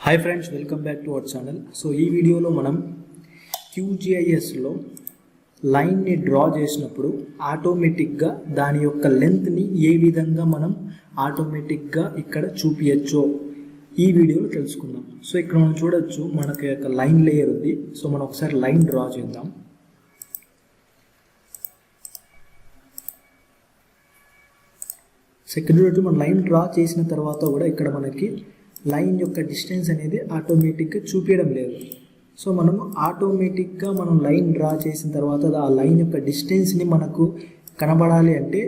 Hi friends, welcome back to our channel. So ఈ వీడియోలో మనం QGISలో లైన్ని డ్రా చేసినప్పుడు ఆటోమేటిక్గా దాని యొక్క లెంత్ని ఏ విధంగా మనం ఆటోమేటిక్గా ఇక్కడ చూపించచ్చో ఈ వీడియోలో తెలుసుకుందాం. సో ఇక్కడ మనం చూడొచ్చు, మనకి యొక్క లైన్ లేయర్ ఉంది. సో మనం ఒకసారి లైన్ డ్రా చేద్దాం. సెకండ్ రోజు మనం లైన్ డ్రా చేసిన తర్వాత కూడా ఇక్కడ మనకి లైన్ యొక్క డిస్టెన్స్ అనేది ఆటోమేటిక్గా చూపించడం లేదు. సో మనము ఆటోమేటిక్గా మనం లైన్ డ్రా చేసిన తర్వాత ఆ లైన్ యొక్క డిస్టెన్స్ని మనకు కనబడాలి అంటే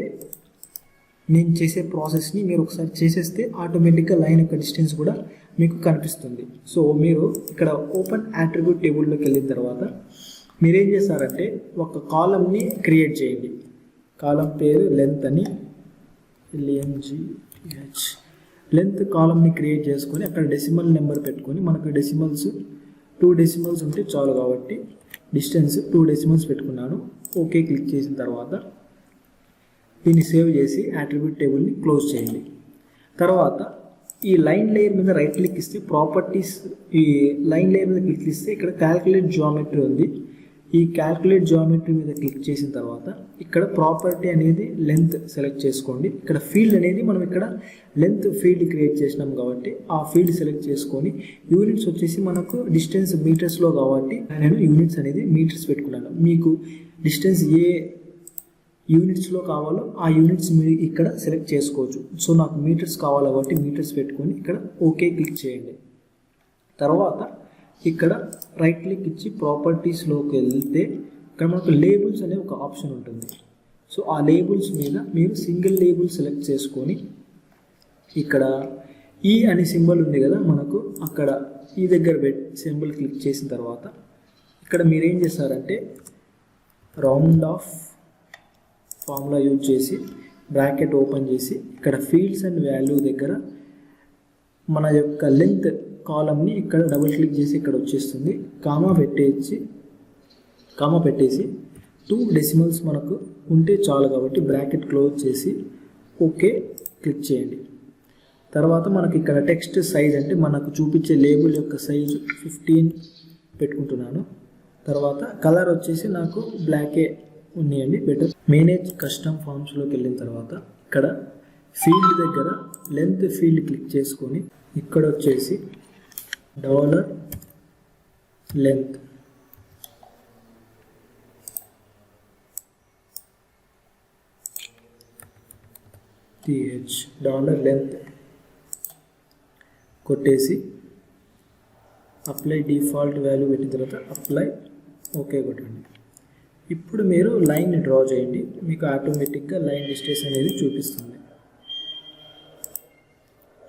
నేను చేసే ప్రాసెస్ని మీరు ఒకసారి చేసేస్తే ఆటోమేటిక్గా లైన్ యొక్క డిస్టెన్స్ కూడా మీకు కనిపిస్తుంది. సో మీరు ఇక్కడ ఓపెన్ అట్రిబ్యూట్ టేబుల్లోకి వెళ్ళిన తర్వాత మీరేం చేస్తారంటే ఒక కాలమ్ని క్రియేట్ చేయండి. కాలం పేరు లెంత్ అని, LENGH లెంత్ కాలమ్ని క్రియేట్ చేసుకొని అక్కడ డెసిమల్ నెంబర్ పెట్టుకొని, మనకు డెసిమల్స్ 2 డెసిమల్స్ ఉంటే చాలు కాబట్టి డిస్టెన్స్ 2 డెసిమల్స్ పెట్టుకున్నాను. ఓకే క్లిక్ చేసిన తర్వాత దీన్ని సేవ్ చేసి అట్రిబ్యూట్ టేబుల్ని క్లోజ్ చేయండి. తర్వాత ఈ లైన్ లేయర్ మీద రైట్ క్లిక్ ఇస్తే ప్రాపర్టీస్, ఈ లైన్ లేయర్ మీద క్లిక్ ఇస్తే ఇక్కడ క్యాల్కులేట్ జియోమెట్రీ ఉంది. ఈ క్యాల్కులేట్ జియోమెట్రీ మీద క్లిక్ చేసిన తర్వాత ఇక్కడ ప్రాపర్టీ అనేది లెంత్ సెలెక్ట్ చేసుకోండి. ఇక్కడ ఫీల్డ్ అనేది మనం ఇక్కడ లెంత్ ఫీల్డ్ క్రియేట్ చేసినాం కాబట్టి ఆ ఫీల్డ్ సెలెక్ట్ చేసుకొని యూనిట్స్ వచ్చేసి మనకు డిస్టెన్స్ మీటర్స్లో కాబట్టి నేను యూనిట్స్ అనేది మీటర్స్ పెట్టుకున్నాను. మీకు డిస్టెన్స్ ఏ యూనిట్స్లో కావాలో ఆ యూనిట్స్ మీరు ఇక్కడ సెలెక్ట్ చేసుకోవచ్చు. సో నాకు మీటర్స్ కావాలి కాబట్టి మీటర్స్ పెట్టుకొని ఇక్కడ ఓకే క్లిక్ చేయండి. తర్వాత ఇక్కడ రైట్ క్లిక్ ఇచ్చి ప్రాపర్టీస్లోకి వెళ్తే ఇక్కడ మనకు లేబుల్స్ అనే ఒక ఆప్షన్ ఉంటుంది. సో ఆ లేబుల్స్ మీద మీరు సింగిల్ లేబుల్ సెలెక్ట్ చేసుకొని ఇక్కడ ఈ అనే సింబల్ ఉంది కదా మనకు, అక్కడ ఈ దగ్గర సింబల్ క్లిక్ చేసిన తర్వాత ఇక్కడ మీరేం చేస్తారంటే రౌండ్ ఆఫ్ ఫార్ములా యూజ్ చేసి బ్రాకెట్ ఓపెన్ చేసి ఇక్కడ ఫీల్డ్స్ అండ్ వాల్యూ దగ్గర మన యొక్క లెంత్ కాలమ్ని ఇక్కడ డబుల్ క్లిక్ చేసి ఇక్కడ వచ్చేస్తుంది. కామా పెట్టేసి 2 డెసిమల్స్ మనకు ఉంటే చాలు కాబట్టి బ్రాకెట్ క్లోజ్ చేసి ఓకే క్లిక్ చేయండి. తర్వాత మనకి ఇక్కడ టెక్స్ట్ సైజ్ అంటే మనకు చూపించే లేబుల్ యొక్క సైజు 15 పెట్టుకుంటున్నాను. తర్వాత కలర్ వచ్చేసి నాకు బ్లాకే ఉన్నాయండి, బెటర్. మేనేజ్ కస్టమ్ ఫార్మ్స్లోకి వెళ్ళిన తర్వాత ఇక్కడ ఫీల్డ్ దగ్గర లెంత్ ఫీల్డ్ క్లిక్ చేసుకొని ఇక్కడ వచ్చేసి $length $length కొట్టేసి అప్లై డిఫాల్ట్ వాల్యూ పెట్టిన తర్వాత అప్లై ఓకే కొట్టండి. ఇప్పుడు మీరు లైన్ డ్రా చేయండి, మీకు ఆటోమేటిక్గా లైన్ డిస్టెన్స్ అనేది చూపిస్తుంది.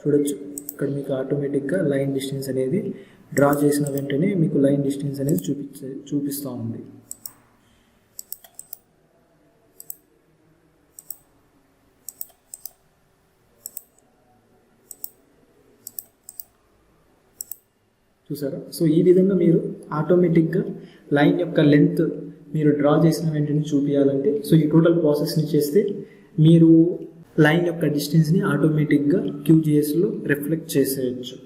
చూడొచ్చు ఇక్కడ మీకు ఆటోమేటిక్గా లైన్ డిస్టెన్స్ అనేది డ్రా చేసిన వెంటనే మీకు లైన్ డిస్టెన్స్ అనేది చూపిస్తూ ఉంది. చూసారా? సో ఈ విధంగా మీరు ఆటోమేటిక్గా లైన్ యొక్క లెంత్ మీరు డ్రా చేసిన వెంటనే చూపించాలంటే, సో ఈ టోటల్ ప్రాసెస్ని చేస్తే మీరు లైన్ యొక్క డిస్టెన్స్ని ఆటోమేటిక్గా QGISలో రిఫ్లెక్ట్ చేసేయచ్చు.